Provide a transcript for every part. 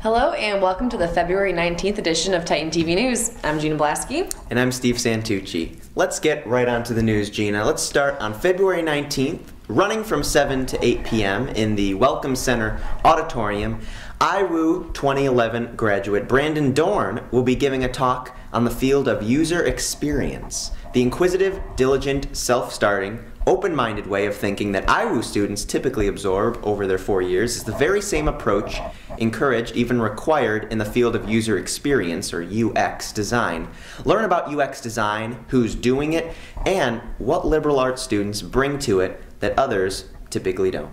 Hello and welcome to the February 19th edition of Titan TV News. I'm Gina Blaskie. And I'm Steve Santucci. Let's get right on to the news, Gina. Let's start on February 19th, running from 7 to 8 p.m. in the Welcome Center Auditorium. IWU 2011 graduate Brandon Dorn will be giving a talk on the field of user experience, the inquisitive, diligent, self-starting, open-minded way of thinking that IWU students typically absorb over their 4 years is the very same approach encouraged, even required, in the field of user experience, or UX design. Learn about UX design, who's doing it, and what liberal arts students bring to it that others typically don't.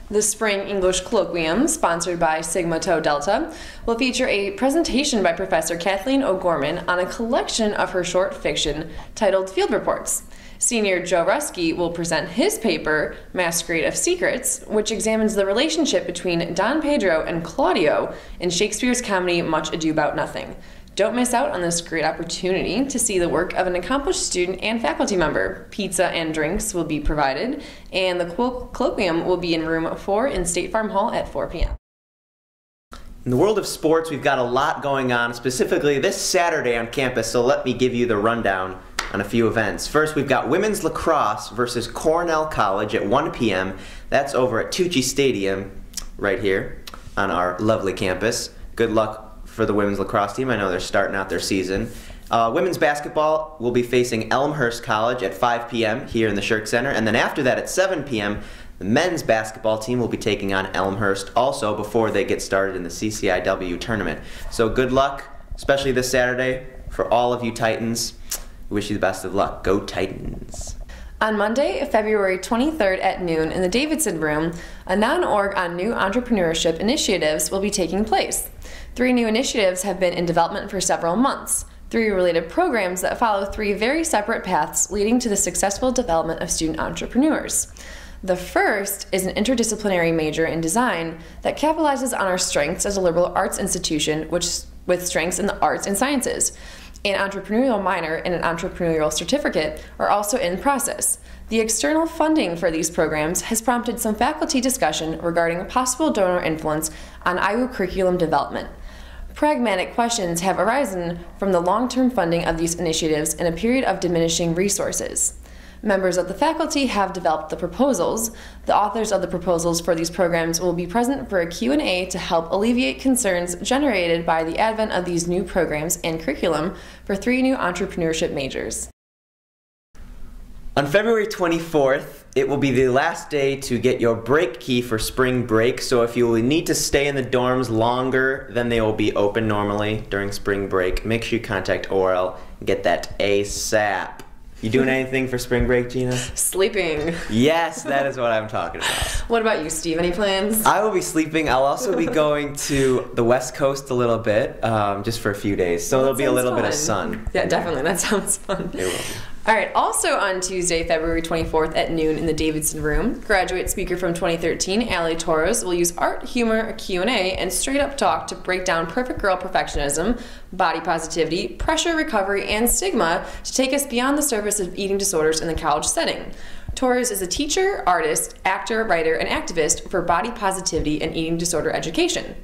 The Spring English Colloquium, sponsored by Sigma Tau Delta, will feature a presentation by Professor Kathleen O'Gorman on a collection of her short fiction titled Field Reports. Senior Joe Rusky will present his paper, Masquerade of Secrets, which examines the relationship between Don Pedro and Claudio in Shakespeare's comedy Much Ado About Nothing. Don't miss out on this great opportunity to see the work of an accomplished student and faculty member. Pizza and drinks will be provided, and the colloquium will be in room 4 in State Farm Hall at 4 p.m. In the world of sports, we've got a lot going on, specifically this Saturday on campus, so let me give you the rundown on a few events. First, we've got women's lacrosse versus Cornell College at 1 p.m. That's over at Tucci Stadium right here on our lovely campus. Good luck for the women's lacrosse team. I know they're starting out their season. Women's basketball will be facing Elmhurst College at 5 p.m. here in the Shirk Center, and then after that at 7 p.m. the men's basketball team will be taking on Elmhurst also before they get started in the CCIW tournament. So good luck, especially this Saturday, for all of you Titans. We wish you the best of luck. Go Titans! On Monday, February 23rd at noon in the Davidson Room, a non-org on new entrepreneurship initiatives will be taking place. 3 new initiatives have been in development for several months, 3 related programs that follow 3 very separate paths leading to the successful development of student entrepreneurs. The first is an interdisciplinary major in design that capitalizes on our strengths as a liberal arts institution with strengths in the arts and sciences. An entrepreneurial minor and an entrepreneurial certificate are also in process. The external funding for these programs has prompted some faculty discussion regarding possible donor influence on IWU curriculum development. Pragmatic questions have arisen from the long-term funding of these initiatives in a period of diminishing resources. Members of the faculty have developed the proposals. The authors of the proposals for these programs will be present for a Q&A to help alleviate concerns generated by the advent of these new programs and curriculum for 3 new entrepreneurship majors. On February 24th, it will be the last day to get your break key for spring break, so if you need to stay in the dorms longer than they will be open normally during spring break, make sure you contact ORL and get that ASAP. You doing anything for spring break, Gina? Sleeping. Yes, that is what I'm talking about. What about you, Steve? Any plans? I will be sleeping. I'll also be going to the West Coast a little bit, just for a few days. So there'll be a little bit of sun. Yeah, definitely. That sounds fun. It will be. All right, also on Tuesday, February 24th at noon in the Davidson Room, graduate speaker from 2013, Ali Torres, will use art, humor, a Q&A, and straight-up talk to break down perfect girl perfectionism, body positivity, pressure recovery, and stigma to take us beyond the surface of eating disorders in the college setting. Torres is a teacher, artist, actor, writer, and activist for body positivity and eating disorder education.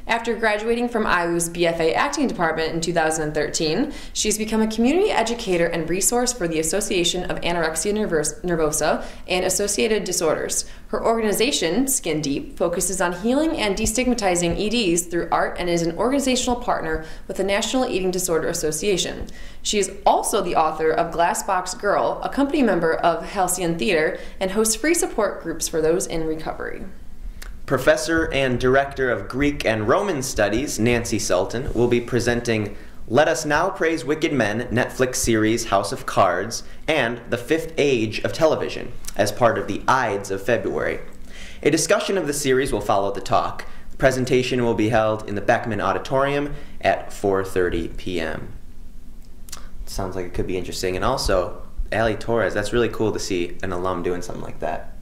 After graduating from IWU's BFA Acting Department in 2013, she's become a community educator and resource for the Association of Anorexia Nervosa and Associated Disorders. Her organization, Skin Deep, focuses on healing and destigmatizing EDs through art and is an organizational partner with the National Eating Disorder Association. She is also the author of Glassbox Girl, a company member of Halcyon Theater, and hosts free support groups for those in recovery. Professor and Director of Greek and Roman Studies, Nancy Sultan, will be presenting Let Us Now Praise Wicked Men Netflix series House of Cards and The Fifth Age of Television as part of the Ides of February. A discussion of the series will follow the talk. The presentation will be held in the Beckman Auditorium at 4:30 p.m. Sounds like it could be interesting. And also, Ali Torres, that's really cool to see an alum doing something like that.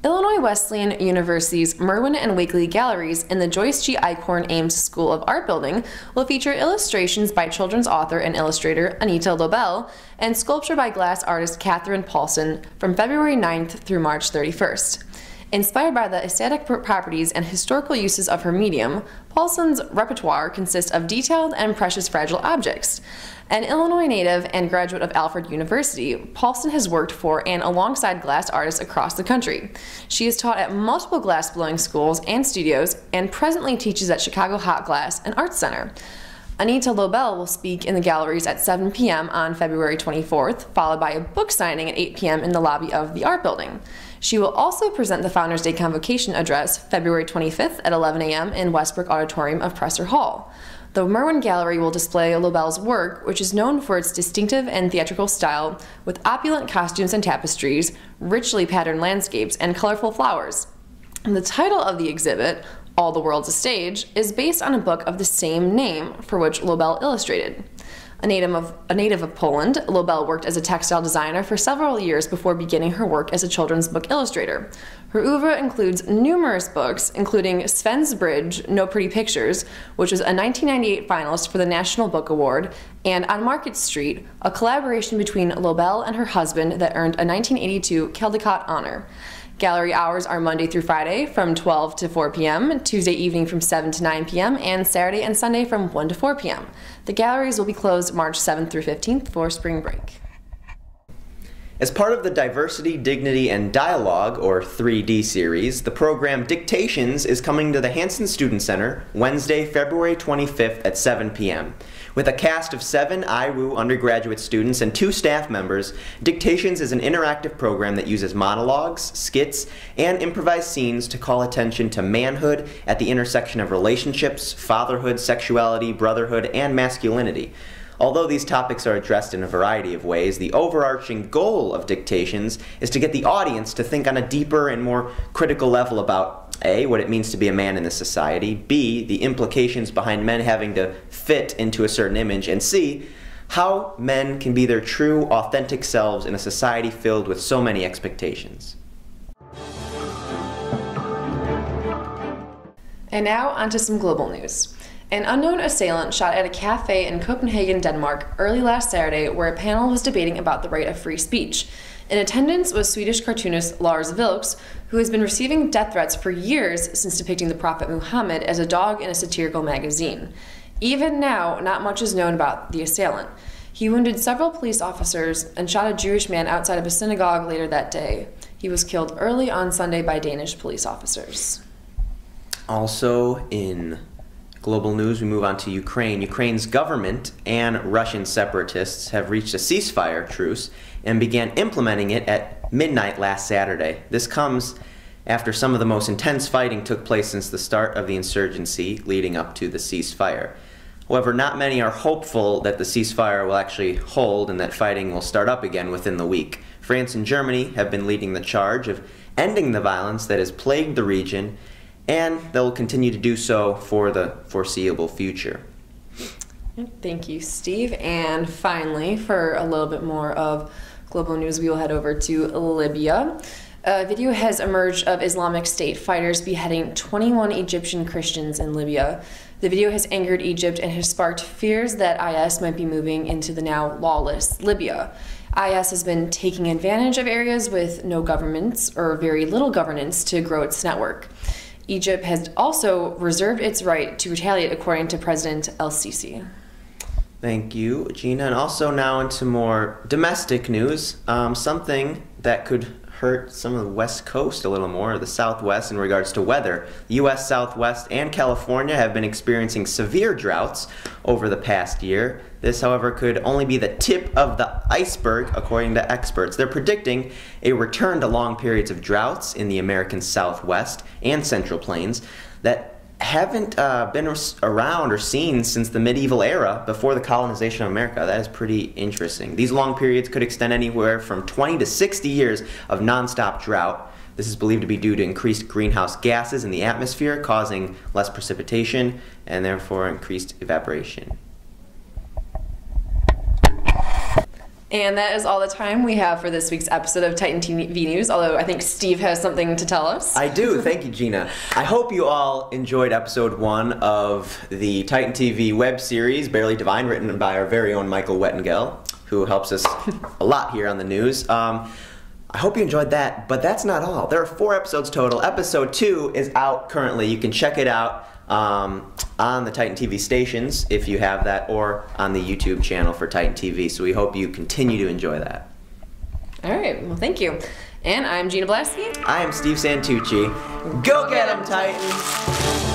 Illinois Wesleyan University's Merwin and Wakely Galleries in the Joyce G. Eichhorn Ames School of Art Building will feature illustrations by children's author and illustrator Anita Lobel and sculpture by glass artist Catherine Paulson from February 9th through March 31st. Inspired by the aesthetic properties and historical uses of her medium, Paulson's repertoire consists of detailed and precious fragile objects. An Illinois native and graduate of Alfred University, Paulson has worked for and alongside glass artists across the country. She is taught at multiple glass-blowing schools and studios and presently teaches at Chicago Hot Glass and Arts Center. Anita Lobel will speak in the galleries at 7 p.m. on February 24th, followed by a book signing at 8 p.m. in the lobby of the Art Building. She will also present the Founders Day Convocation Address February 25th at 11 a.m. in Westbrook Auditorium of Presser Hall. The Merwin Gallery will display Lobel's work, which is known for its distinctive and theatrical style, with opulent costumes and tapestries, richly patterned landscapes, and colorful flowers. And the title of the exhibit, All the World's a Stage, is based on a book of the same name, for which Lobel illustrated. A native of Poland, Lobel worked as a textile designer for several years before beginning her work as a children's book illustrator. Her oeuvre includes numerous books, including Sven's Bridge, No Pretty Pictures, which was a 1998 finalist for the National Book Award, and On Market Street, a collaboration between Lobel and her husband that earned a 1982 Caldecott honor. Gallery hours are Monday through Friday from 12 to 4 p.m., Tuesday evening from 7 to 9 p.m., and Saturday and Sunday from 1 to 4 p.m. The galleries will be closed March 7th through 15th for spring break. As part of the Diversity, Dignity, and Dialogue, or 3D series, the program Dictations is coming to the Hanson Student Center Wednesday, February 25th at 7 p.m. With a cast of 7 IWU undergraduate students and 2 staff members, Dictations is an interactive program that uses monologues, skits, and improvised scenes to call attention to manhood at the intersection of relationships, fatherhood, sexuality, brotherhood, and masculinity. Although these topics are addressed in a variety of ways, the overarching goal of Dictations is to get the audience to think on a deeper and more critical level about A, what it means to be a man in this society, B, the implications behind men having to fit into a certain image, and C, how men can be their true, authentic selves in a society filled with so many expectations. And now onto some global news. An unknown assailant shot at a cafe in Copenhagen, Denmark early last Saturday where a panel was debating about the right of free speech. In attendance was Swedish cartoonist Lars Vilks, who has been receiving death threats for years since depicting the Prophet Muhammad as a dog in a satirical magazine. Even now, not much is known about the assailant. He wounded several police officers and shot a Jewish man outside of a synagogue later that day. He was killed early on Sunday by Danish police officers. Also in global news, we move on to Ukraine. Ukraine's government and Russian separatists have reached a ceasefire truce and began implementing it at midnight last Saturday. This comes after some of the most intense fighting took place since the start of the insurgency leading up to the ceasefire. However, not many are hopeful that the ceasefire will actually hold and that fighting will start up again within the week. France and Germany have been leading the charge of ending the violence that has plagued the region, and they'll continue to do so for the foreseeable future. Thank you, Steve. And finally, for a little bit more of global news, we will head over to Libya. A video has emerged of Islamic State fighters beheading 21 Egyptian Christians in Libya. The video has angered Egypt and has sparked fears that IS might be moving into the now lawless Libya. IS has been taking advantage of areas with no governments or very little governance to grow its network. Egypt has also reserved its right to retaliate, according to President el-Sisi. Thank you, Gina. And also now into more domestic news, something that could hurt some of the West Coast a little more, or the Southwest, in regards to weather. The U.S. Southwest and California have been experiencing severe droughts over the past year. This, however, could only be the tip of the iceberg, according to experts. They're predicting a return to long periods of droughts in the American Southwest and Central Plains that haven't been around or seen since the medieval era before the colonization of America. That is pretty interesting. These long periods could extend anywhere from 20 to 60 years of nonstop drought. This is believed to be due to increased greenhouse gases in the atmosphere, causing less precipitation and therefore increased evaporation. And that is all the time we have for this week's episode of Titan TV News, although I think Steve has something to tell us. I do. Thank you, Gina. I hope you all enjoyed episode 1 of the Titan TV web series, Barely Divine, written by our very own Michael Wettengel, who helps us a lot here on the news. I hope you enjoyed that, but that's not all. There are 4 episodes total. Episode 2 is out currently. You can check it out on the Titan TV stations if you have that, or on the YouTube channel for Titan TV. So we hope you continue to enjoy that. All right, well, thank you. And I'm Gina Blaskie. I am Steve Santucci. Go get 'em, Titans!